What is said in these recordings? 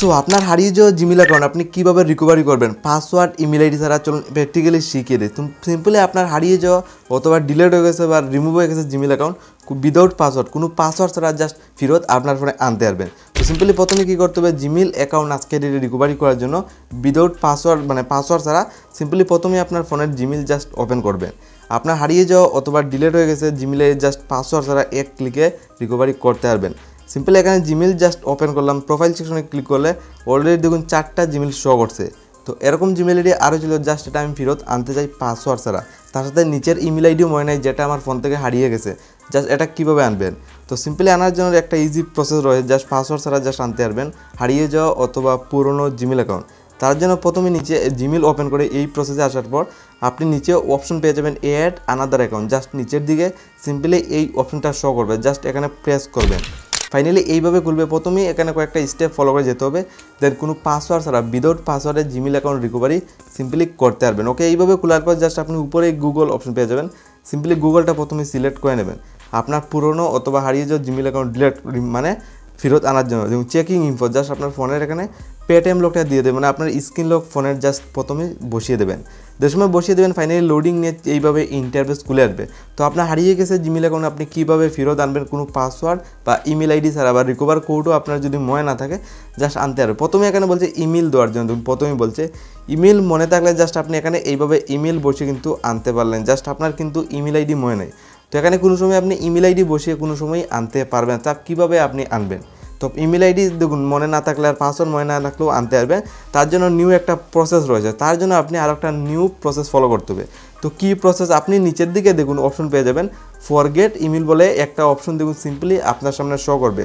So আপনার হারিয়ে যাওয়া জিমেইল অ্যাকাউন্ট আপনি কীভাবে রিকভারি করবেন পাসওয়ার্ড ইমেল আইডি ছাড়া চলুন প্র্যাকটিক্যালি শিখিয়ে দিই। সিম্পলি আপনার হারিয়ে যাওয়া অথবা ডিলেট হয়ে গেছে বা রিমুভ হয়ে গেছে জিমেইল অ্যাকাউন্ট উইদাউট পাসওয়ার্ড, কোনো পাসওয়ার্ড ছাড়া জাস্ট ফেরত আপনার ফোনে আনতে পারবেন। তো সিম্পলি প্রথমে কী করতে হবে, জিমেইল অ্যাকাউন্ট আজকে রিকভারি করার জন্য উইদাউট পাসওয়ার্ড পাসওয়ার্ড ছাড়া সিম্পলি প্রথমে আপনার ফোনের জিমেইল জাস্ট ওপেন করবেন। আপনার হারিয়ে যাওয়া অথবা ডিলেট হয়ে গেছে জিমেইলে জাস্ট পাসওয়ার্ড ছাড়া এক ক্লিকে রিকভারি করতে পারবেন। সিম্পলি এখানে জিমেইল জাস্ট ওপেন করলাম, প্রোফাইল সেকশনে ক্লিক করলে অলরেডি দেখুন 4টা জিমেইল শো করছে। তো এরকম জিমেইল আইডি আরও ছিল, জাস্ট এটা আমি ফেরত আনতে চাই পাসওয়ার্ড ছাড়া। তার সাথে নিচের ইমেল আইডিও মনে নাই যেটা আমার ফোন থেকে হারিয়ে গেছে, জাস্ট এটা কীভাবে আনবেন। তো সিম্পলি আনার জন্য একটা ইজি প্রসেস রয়েছে, জাস্ট পাসওয়ার্ড ছাড়া জাস্ট আনতে পারবেন হারিয়ে যাওয়া অথবা পুরনো জিমেইল অ্যাকাউন্ট। তার জন্য প্রথমে নিচে জিমেইল ওপেন করে এই প্রসেসে আসার পর আপনি নিচে অপশন পেয়ে যাবেন অ্যাড আনাদার অ্যাকাউন্ট। জাস্ট নিচের দিকে সিম্পলি এই অপশনটা শো করবে, জাস্ট এখানে প্রেস করবেন। ফাইনালি এইভাবে খুলবে। প্রথমেই এখানে কয়েকটা স্টেপ ফলো করে যেতে হবে, দেন কোনো পাসওয়ার্ড ছাড়া উইদাউট পাসওয়ার্ডে জিমেইল অ্যাকাউন্ট রিকভারি সিম্পলি করতে পারবেন। ওকে, এইভাবে খোলার পর জাস্ট আপনি উপরে গুগল অপশন পেয়ে যাবেন। সিম্পলি গুগলটা প্রথমে সিলেক্ট করে নেবেন আপনার পুরনো অথবা হারিয়ে যাওয়া জিমেইল অ্যাকাউন্ট ডিলেট ফেরত আনার জন্য। যেমন চেকিং ইনফো, জাস্ট আপনার ফোনের এখানে পেটিএম লকটা দিয়ে দেবেন, আপনার স্ক্রিন লক ফোনের জাস্ট প্রথমে বসিয়ে দেবেন। যে সময় বসিয়ে দেবেন ফাইনালি লোডিং নিয়ে এইভাবে ইন্টারফেস খুলে আসবে। তো আপনার হারিয়ে গেছে জিমেইল অ্যাকাউন্ট আপনি কীভাবে ফেরত আনবেন কোনো পাসওয়ার্ড বা ইমেল আইডি ছাড়া, বা রিকভার কোডও আপনার যদি মনে না থাকে জাস্ট আনতে পারবে। প্রথমে এখানে বলছে ইমেল দেওয়ার জন্য, প্রথমেই বলছে ইমেল মনে থাকলে জাস্ট আপনি এখানে এইভাবে ইমেল বসে কিন্তু আনতে পারলেন, জাস্ট আপনার কিন্তু ইমেল আইডি মনে নেই। তো এখানে কোনো সময় আপনি ইমেল আইডি বসিয়ে কোনো সময় আনতে পারবেন। তা কীভাবে আপনি আনবেন, তো ইমেল আইডি দেখুন মনে না থাকলে আর পাসওয়ার্ড মনে না থাকলেও আনতে পারবেন। তার জন্য নিউ একটা প্রসেস রয়েছে, তার জন্য আপনি আরও একটা নিউ প্রসেস ফলো করতে হবে। তো কী প্রসেস, আপনি নিচের দিকে দেখুন অপশন পেয়ে যাবেন ফরগেট ইমেল বলে একটা অপশন দেখুন সিম্পলি আপনার সামনে শো করবে।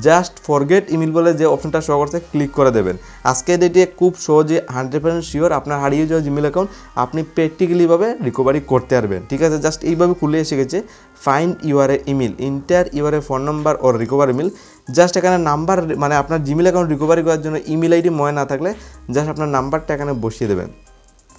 জাস্ট ফরগেট ইমেল বলে যে অপশনটা শো করছে ক্লিক করে দেবেন। আজকে ডেটে খুব সহজে 100% শিওর আপনার হারিয়ে যাওয়া জিমেইল অ্যাকাউন্ট আপনি প্র্যাকটিক্যালিভাবে রিকভারি করতে পারবেন। ঠিক আছে, জাস্ট এইভাবে খুলে এসে গেছে find your email, inter your phone number or recover email. Just এখানে নাম্বার আপনার জিমেইল অ্যাকাউন্ট রিকভারি করার জন্য ইমেল আইডি মনে না থাকলে জাস্ট আপনার নাম্বারটা এখানে বসিয়ে দেবেন।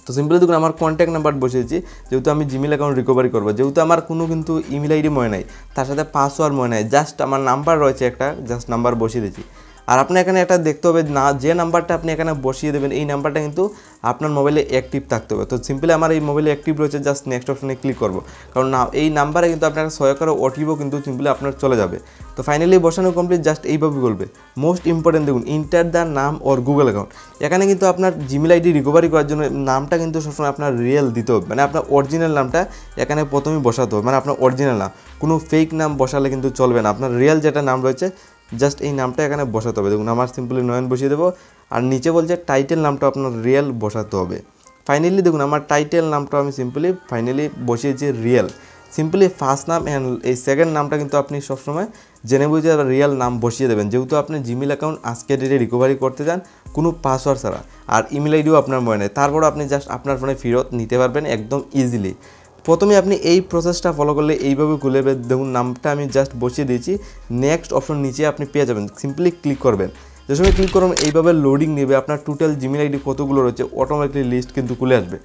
তো সিম্পলি দেখুন আমার কন্ট্যাক্ট নাম্বার বসিয়েছি, যেহেতু আমি জিমেইল অ্যাকাউন্ট রিকভারি করবো, যেহেতু আমার কোনো কিন্তু ইমেল আইডি মনে নাই, তার সাথে পাসওয়ার্ড মনে নাই, জাস্ট আমার নাম্বার রয়েছে একটা, জাস্ট নাম্বার বসিয়ে দিয়েছি। আর আপনি এখানে একটা দেখতে হবে না, যে নাম্বারটা আপনি এখানে বসিয়ে দেবেন এই নাম্বারটা কিন্তু আপনার মোবাইলে অ্যাক্টিভ থাকতে হবে। তো সিম্পলি আমার এই মোবাইলে অ্যাক্টিভ রয়েছে, জাস্ট নেক্সট অপশনে ক্লিক করবো, কারণ না এই নাম্বারে কিন্তু আপনার 6 করে ওটিপিও কিন্তু সিম্পলি আপনার চলে যাবে। তো ফাইনালি বসানো কমপ্লিট, জাস্ট এইভাবে বলবে। মোস্ট ইম্পর্টেন্ট দেখুন ইন্টার দ্য নাম ওর গুগল অ্যাকাউন্ট। এখানে কিন্তু আপনার জিমেইল আইডি রিকভারি করার জন্য নামটা কিন্তু সবসময় আপনার রিয়েল দিতে হবে, আপনার অরিজিনাল নামটা এখানে প্রথমেই বসাতে হবে, আপনার অরিজিনাল নাম, কোনো ফেক নাম বসালে কিন্তু চলবে না। আপনার রিয়েল যেটা নাম রয়েছে জাস্ট এই নামটা এখানে বসাতে হবে। দেখুন আমার সিম্পলি নয়ন বসিয়ে দেবো, আর নিচে বলছে টাইটেল নামটা আপনার রিয়েল বসাতে হবে। ফাইনালি দেখুন আমার টাইটেল নামটা আমি সিম্পলি ফাইনালি বসিয়েছি রিয়েল। সিম্পলি ফার্স্ট নাম অ্যান্ড এই সেকেন্ড নামটা কিন্তু আপনি সবসময় জেনে বুঝে রিয়েল নাম বসিয়ে দেবেন, যেহেতু আপনি জিমেইল অ্যাকাউন্ট আজকে ডেটে রিকভারি করতে চান কোনো পাসওয়ার্ড ছাড়া, আর ইমেল আইডিও আপনার মনে নেই, তারপরও আপনি জাস্ট আপনার ফোনে ফেরত নিতে পারবেন একদম ইজিলি। প্রথমে আপনি এই প্রসেসটা ফলো করলে এইভাবে খুলে দেখুন নামটা আমি জাস্ট বসিয়ে দিয়েছি। নেক্সট অপশন নিচে আপনি পেয়ে যাবেন, সিম্পলি ক্লিক করবেন। যে সময় ক্লিক করবেন এইভাবে লোডিং নেবে, আপনার টোটাল জিমেইল আইডি কতগুলো রয়েছে অটোমেটিকলি লিস্ট কিন্তু খুলে আসবে।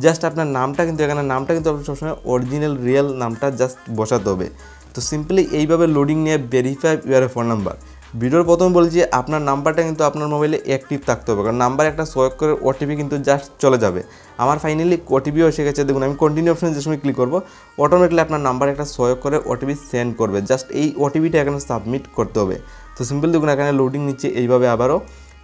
জাস্ট আপনার নামটা কিন্তু এখানে নামটা কিন্তু আপনার সবসময় অরিজিনাল রিয়েল নামটা জাস্ট বসাতে হবে। তো সিম্পলি এইভাবে লোডিং নিয়ে ভেরিফাই ইউর ফোন নাম্বার। ভিডিওর প্রথমে বলছি আপনার নাম্বারটা কিন্তু আপনার মোবাইলে অ্যাক্টিভ থাকতে হবে, কারণ নাম্বার একটা সোয়াইপ করে ওটিপি কিন্তু জাস্ট চলে যাবে। আমার ফাইনালি ওটিপিও এসে গেছে, দেখুন আমি কন্টিনিউ অপশনে যে সময় ক্লিক করবো অটোমেটিকলি আপনার নাম্বার একটা সোয়াইপ করে ওটিপি সেন্ড করবে, জাস্ট এই ওটিপিটা এখানে সাবমিট করতে হবে। তো সিম্পল দেখুন এখানে লোডিং নিচ্ছে এইভাবে, আবারও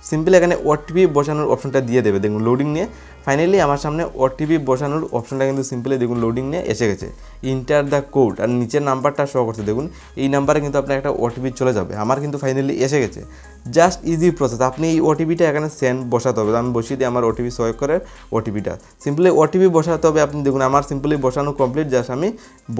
সিম্পলি এখানে ওটিপি বসানোর অপশনটা দিয়ে দেবে। দেখুন লোডিং নিয়ে ফাইনালি আমার সামনে ওটিপি বসানোর অপশনটা কিন্তু সিম্পলি দেখুন লোডিং নিয়ে এসে গেছে। ইন্টার দ্য কোড আর নিচের নাম্বারটা শো করছে, দেখুন এই নাম্বারে কিন্তু আপনার একটা ওটিপি চলে যাবে। আমার কিন্তু ফাইনালি এসে গেছে, জাস্ট ইজি প্রসেস। আপনি এই ওটিপিটা এখানে সেন্ড বসাতে হবে, আমি বসিয়ে দিই আমার ওটিপি সোয়াইপ করে ওটিপিটা, সিম্পলি ওটিপি বসাতে হবে। আপনি দেখুন আমার সিম্পলি বসানো কমপ্লিট, জাস্ট আমি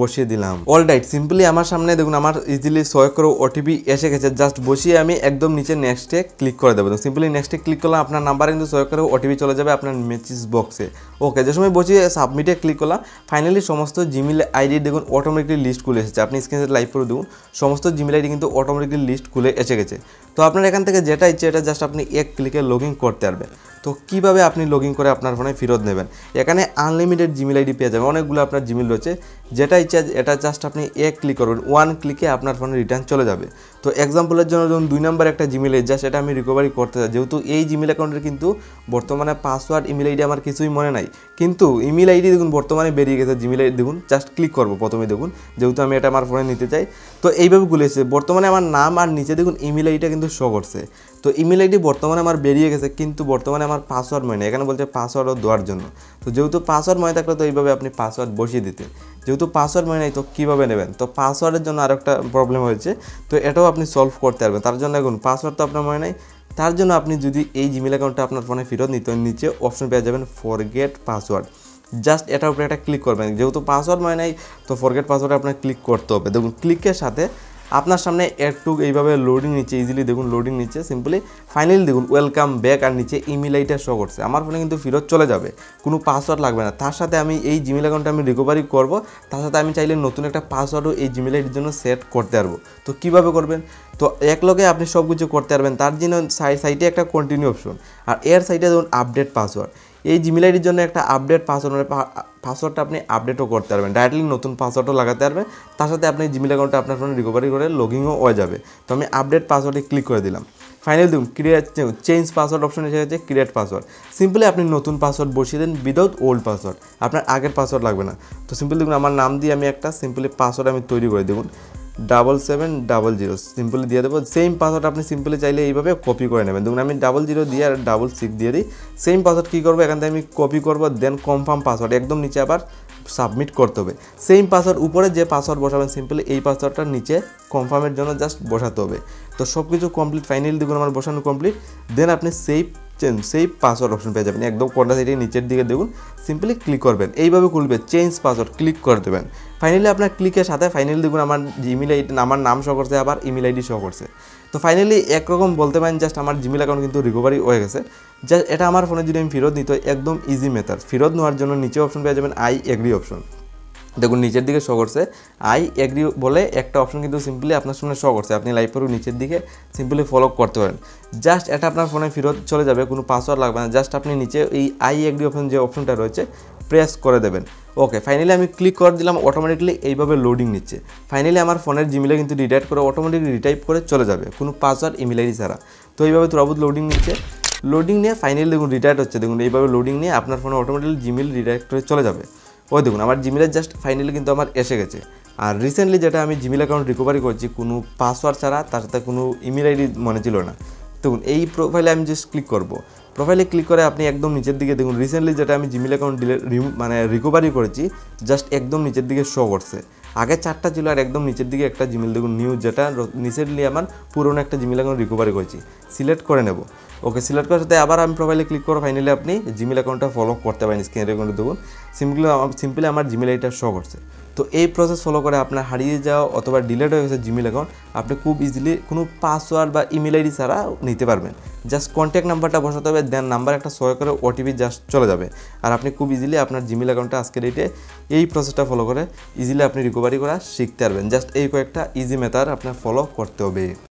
বসিয়ে দিলাম। অল রাইট, সিম্পলি আমার সামনে দেখুন আমার ইজিলি সোয়াইপ করে ওটিপি এসে গেছে, জাস্ট বসিয়ে আমি একদম নিচে নেক্সটে ক্লিক করে দেবো। সিম্পলি নেক্সটে ক্লিক করলাম, আপনার নাম্বার কিন্তু সোয়াইপ করে ওটিপি চলে যাবে আপনার মেসেজ বক্সে। ওকে, যে সময় বসিয়ে সাবমিটে ক্লিক করলাম ফাইনালি সমস্ত জিমেইল আইডি দেখুন অটোমেটিকলি লিস্ট খুলে এসেছে। আপনি স্ক্রিনে লাইভ করে দেখুন সমস্ত জিমেইল আইডি কিন্তু অটোমেটিকলি লিস্ট খুলে এসে গেছে। তো আপনার এখান থেকে যেটা ইচ্ছে এটা জাস্ট আপনি এক ক্লিকে লগ ইন করতে পারবেন। তো কিভাবে আপনি লগ ইন করে আপনার ফোনে ফেরত নেবেন, এখানে আনলিমিটেড জিমেল আইডি পেয়ে যাবেন, অনেকগুলো আপনার জিমেল রয়েছে, যেটা ইচ্ছা এটা জাস্ট আপনি এক ক্লিক করবেন, ওয়ান ক্লিকে আপনার ফোনে রিটার্ন চলে যাবে। তো এক্সাম্পলের জন্য যখন 2 নম্বর একটা জিমেল আইডি জাস্ট এটা আমি রিকভারি করতে চাই, যেহেতু এই জিমেল অ্যাকাউন্টের কিন্তু বর্তমানে পাসওয়ার্ড ইমেল আইডি আমার কিছুই মনে নাই, কিন্তু ইমেল আইডি দেখুন বর্তমানে বেরিয়ে গেছে, জিমেল আইডি দেখুন জাস্ট ক্লিক করবো প্রথমে দেখুন, যেহেতু আমি এটা আমার ফোনে নিতে চাই। তো এইভাবে খুলেছে, বর্তমানে আমার নাম আর নিচে দেখুন ইমেল আইডিটা কিন্তু শো করছে। তো ইমেল আইডি বর্তমানে আমার বেরিয়ে গেছে, কিন্তু বর্তমানে আমার পাসওয়ার্ড মনে নেই, এখানে বলছে পাসওয়ার্ডও দেওয়ার জন্য। তো যেহেতু পাসওয়ার্ড মনে থাকলে তো এইভাবে আপনি পাসওয়ার্ড বসিয়ে দিতে, যেহেতু পাসওয়ার্ড মনে নেই তো কীভাবে নেবেন, তো পাসওয়ার্ডের জন্য আরেকটা প্রবলেম হয়েছে, তো এটাও আপনি সলভ করতে পারবেন। তার জন্য এখন পাসওয়ার্ড তো আপনার মনে নেই, তার জন্য আপনি যদি এই জিমেল অ্যাকাউন্টটা আপনার ফোনে ফেরত নিতে নিচে অপশন পেয়ে যাবেন ফরগেট পাসওয়ার্ড, জাস্ট এটার উপরে একটা ক্লিক করবেন, যেহেতু পাসওয়ার্ড মনে নেই তো ফরগেট পাসওয়ার্ডে আপনার ক্লিক করতে হবে। দেখুন ক্লিকের সাথে আপনার সামনে একটু এইভাবে লোডিং নিচ্ছে, ইজিলি দেখুন লোডিং নিচ্ছে, সিম্পলি ফাইনালি দেখুন ওয়েলকাম ব্যাক আর নিচে ইমেল আইডিটা শো করছে, আমার ফোনে কিন্তু ফেরত চলে যাবে, কোনো পাসওয়ার্ড লাগবে না। তার সাথে আমি এই জিমেল অ্যাকাউন্টটা আমি রিকভারি করব, তার সাথে আমি চাইলে নতুন একটা পাসওয়ার্ডও এই জিমেল আইডির জন্য সেট করতে পারবো। তো কীভাবে করবেন, তো এক লগে আপনি সব কিছু করতে পারবেন, তার জন্য সাইটে একটা কন্টিনিউ অপশন, আর এর সাইটে দেখুন আপডেট পাসওয়ার্ড, এই জিমেল আইডির জন্য একটা আপডেট পাসওয়ার্ড, পাসওয়ার্ডটা আপনি আপডেটও করতে পারবেন, ডাইরেক্টলি নতুন পাসওয়ার্ডও লাগাতে পারবেন, তার সাথে আপনি জিমেল অ্যাকাউন্টটা আপনার ফোনে রিকভারি করে লগইনও হয়ে যাবে। তো আমি আপডেট পাসওয়ার্ডে ক্লিক করে দিলাম, ফাইনালি দেখুন ক্রিয়েট চেঞ্জ পাসওয়ার্ড অপশন এসে গেছে, ক্রিয়েট পাসওয়ার্ড, সিম্পলি আপনি নতুন পাসওয়ার্ড বসিয়ে দেন উইদাউট ওল্ড পাসওয়ার্ড, আপনার আগের পাসওয়ার্ড লাগবে না। তো সিম্পলি দেখুন আমার নাম দিয়ে আমি একটা সিম্পলি পাসওয়ার্ড আমি তৈরি করে দেখুন 7700 সিম্পলি দিয়ে দেবো, সেম পাসওয়ার্ড আপনি সিম্পলি চাইলে এইভাবে কপি করে নেবেন। দেখুন আমি 00 দিয়ে আর 66 দিয়ে দিই, সেম পাসওয়ার্ড কী করবো, এখান থেকে আমি কপি করবো, দেন কনফার্ম পাসওয়ার্ড একদম নিচে আবার সাবমিট করতে হবে, সেম পাসওয়ার্ড উপরে যে পাসওয়ার্ড বসাবেন সিম্পলি এই পাসওয়ার্ডটার নিচে কনফার্মের জন্য জাস্ট বসাতে হবে। তো সব কিছু কমপ্লিট, ফাইনালি দেখুন আমার বসানো কমপ্লিট, দেন আপনি সেই পাসওয়ার্ড অপশন পেয়ে যাবেন, একদম কোনটা সাইডে নিচের দিকে দেখুন, সিম্পলি ক্লিক করবেন, এইভাবে খুলবে চেঞ্জ পাসওয়ার্ড ক্লিক করে দেবেন। ফাইনালি আপনার ক্লিকের সাথে ফাইনালি দেখুন আমার জিমেল আইডি, আমার নাম শো করছে, আবার ইমেল আইডি শো করছে। তো ফাইনালি একরকম বলতে পারেন জাস্ট আমার জিমেল অ্যাকাউন্ট কিন্তু রিকভারি হয়ে গেছে। জাস্ট এটা আমার ফোনে যদি আমি ফেরত নিতে হয় একদম ইজি মেথড, ফেরত নেওয়ার জন্য নিচে অপশন পেয়ে যাবেন আই এগ্রি অপশন, দেখুন নিচের দিকে শো করছে আই এগ্রি বলে একটা অপশন কিন্তু সিম্পলি আপনার সামনে শো করছে, আপনি লাইভ পরে নিচের দিকে সিম্পলি ফলো করতে পারেন, জাস্ট এটা আপনার ফোনে ফেরত চলে যাবে, কোনো পাসওয়ার্ড লাগবে না, জাস্ট আপনি নিচে এই আই এগ্রি অপশন যে অপশনটা রয়েছে প্রেস করে দেবেন। ওকে ফাইনালি আমি ক্লিক করে দিলাম, অটোমেটিকলি এইভাবে লোডিং নিচ্ছে, ফাইনালি আমার ফোনের জিমেলে কিন্তু রিটাইপ করে অটোমেটিকলি রিটাইপ করে চলে যাবে, কোনো পাসওয়ার্ড ইমেল আইডি ছাড়া। তো এইভাবে তুরাবুত লোডিং নিচ্ছে, লোডিং নিয়ে ফাইনালি দেখুন রিটায়ার হচ্ছে, দেখুন এইভাবে লোডিং নিয়ে আপনার ফোনে অটোমেটিকলি জিমেল রিডাইরেক্ট করে চলে যাবে। ওই দেখুন আমার জিমেলের জাস্ট ফাইনালি কিন্তু আমার এসে গেছে। আর রিসেন্টলি যেটা আমি জিমেল অ্যাকাউন্ট রিকভারি করছি কোনো পাসওয়ার্ড ছাড়া, তার সাথে কোনো ইমেল আইডি মনে ছিল না। দেখুন এই প্রোফাইলে আমি জাস্ট ক্লিক করব, প্রোফাইলে ক্লিক করে আপনি একদম নিচের দিকে দেখুন রিসেন্টলি যেটা আমি জিমেল অ্যাকাউন্ট রিকভারি করেছি জাস্ট একদম নিচের দিকে শো করছে, আগে 4টা ছিল আর একদম নিচের দিকে একটা জিমেল দেখুন নিউ, যেটা রিসেন্টলি আমার পুরনো একটা জিমেল অ্যাকাউন্ট রিকভারি করেছি, সিলেক্ট করে নেব। ওকে সিলেক্ট করার সাথে আবার আমি প্রোফাইলে ক্লিক করে ফাইনালি আপনি জিমেল অ্যাকাউন্টটা ফলো করতে পারেন, স্ক্রিনে রেকর্ড দেখুন সিম্পলি আমার জিমেল আইডিটা শো করছে। তো এই প্রসেস ফলো করে আপনার হারিয়ে যাওয়া অথবা ডিলেট হয়ে গেছে জিমেল অ্যাকাউন্ট আপনি খুব ইজিলি কোনো পাসওয়ার্ড বা ইমেল আইডি ছাড়া নিতে পারবেন, জাস্ট কন্ট্যাক্ট নাম্বারটা বসাতে হবে, দেন নাম্বার একটা সহায় করে ওটিপি জাস্ট চলে যাবে, আর আপনি খুব ইজিলি আপনার জিমেল অ্যাকাউন্টটা আজকের ডেটে এই প্রসেসটা ফলো করে ইজিলি আপনি রিকভারি করা শিখতে পারবেন। জাস্ট এই কয়েকটা ইজি মেথড আপনার ফলো করতে হবে।